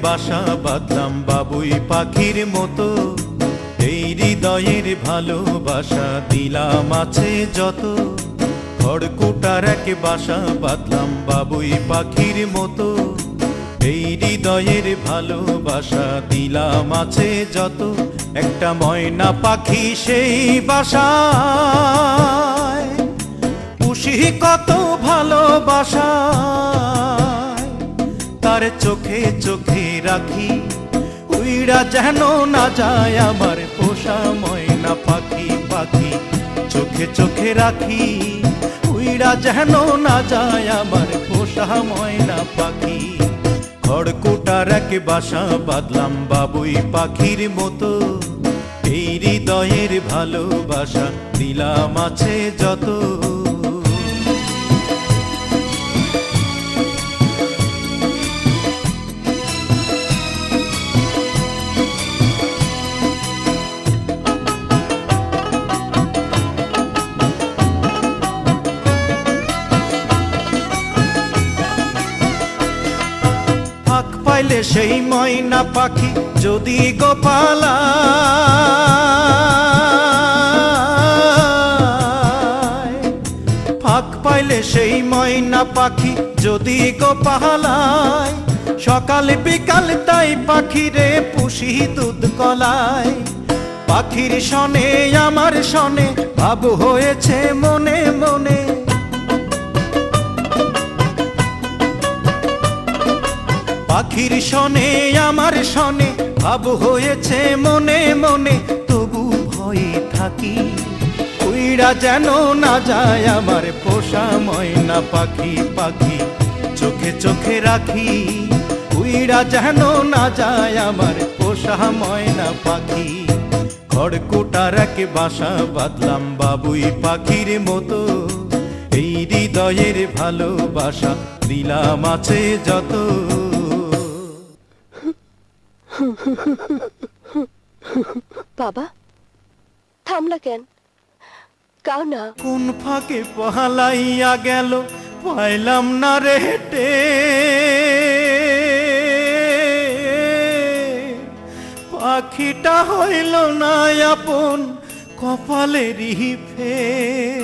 বাসা বাঁধলাম বাবুই পাখির মতো, এই হৃদয়ের ভালোবাসা দিলাম আছে যত। খড়কুটার এক বাসা বাঁধলাম বাবুই পাখির মতো, এই হৃদয়ের ভালোবাসা দিলাম আছে যত। একটা ময়না পাখি সেই বাসায় পুষি কত ভালোবাসা, তার চোখে চোখে রাখি উইড়া যেন না যায় আমার পোষা ময়না পাখি। পাখি চোখে চোখে রাখি উইড়া যেন না যায় আমার পোষা ময়না পাখি। খড়কুটার এক বাসা বাঁধলাম বাবুই পাখির মতো, এই হৃদয়ের ভালোবাসা দিলাম আছে যত। ফাঁক পাইলে সেই ময়না পাখি যদি গোপালা, ফাঁক পাইলে সেই ময়না পাখি যদি গোপালায়, সকাল বিকাল তাই পাখিরে পুষি দুধ কলায়। পাখির শনে আমার শনে ভাব হয়েছে মনে মনে, পাখির শনে আমার শনে ভাব হয়েছে মনে মনে। তবু ভয়ে থাকি উইড়া যেন না যায় আমার পোষা ময়না পাখি। পাখি চোখে চোখে রাখি উইড়া যেন না যায় আমার পোষা ময়না পাখি। খড়কুটার এক বাসা বাঁধলাম বাবুই পাখির মতো, এই হৃদয়ের ভালোবাসা দিলাম আছে যত। বাবা থামলা কেন? কাও না। কোন ফাঁকে পালাইয়া গেল পাইলাম না রে হেটে, পাখিটা হইল না আপন কপালেরই ফের।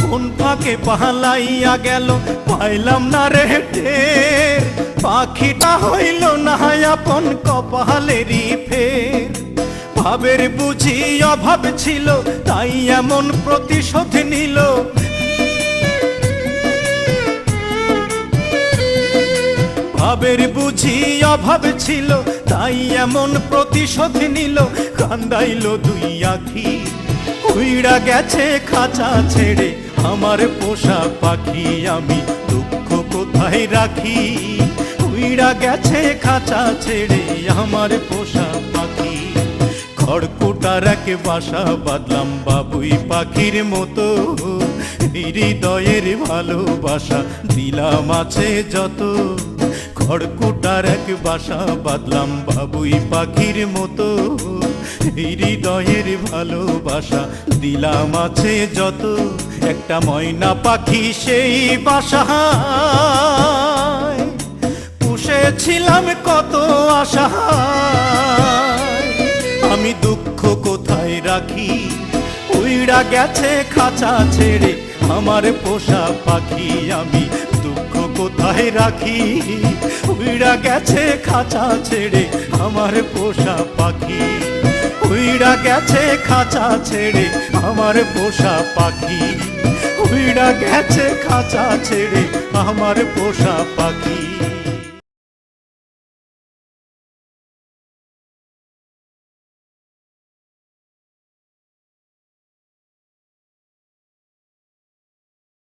কোন ফাঁকে পালাইয়া গেল পাইলাম না রে টের, পাখিটা হইল না আপন কপালেরই ফের। ভাবের বুঝি অভাব ছিল তাই এমন প্রতিশোধ নিল, ভাবের বুঝি অভাব ছিল তাই এমন প্রতিশোধ নিল। কান্দাইল দুই আখি উইড়া গেছে খাঁচা ছেড়ে আমার পোষা পাখি, আমি দুঃখ কোথায় রাখি। উইড়া গেছে খাঁচা ছেড়ে আমার পোষা পাখি। খড়কুটার এক বাসা বাঁধলাম বাবুই পাখির মতো, হৃদয়ের ভালোবাসা দিলাম আছে যত। খড়কুটার এক বাসা বাঁধলাম বাবুই পাখির মতো, হৃদয়ের ভালোবাসা দিলাম আছে যত। একটা ময়না পাখি সেই বাসায় পুষেছিলাম কত আশা, আমি দুঃখ কোথায় রাখি উইড়া গেছে খাঁচা ছেড়ে আমার পোষা পাখি। আমি দুঃখ কোথায় রাখি উইড়া গেছে খাঁচা ছেড়ে আমার পোষা পাখি। উইড়া গেছে খাঁচা ছেড়ে আমার পোষা পাখি, উইড়া গেছে খাঁচা ছেড়ে আমার পোষা পাখি।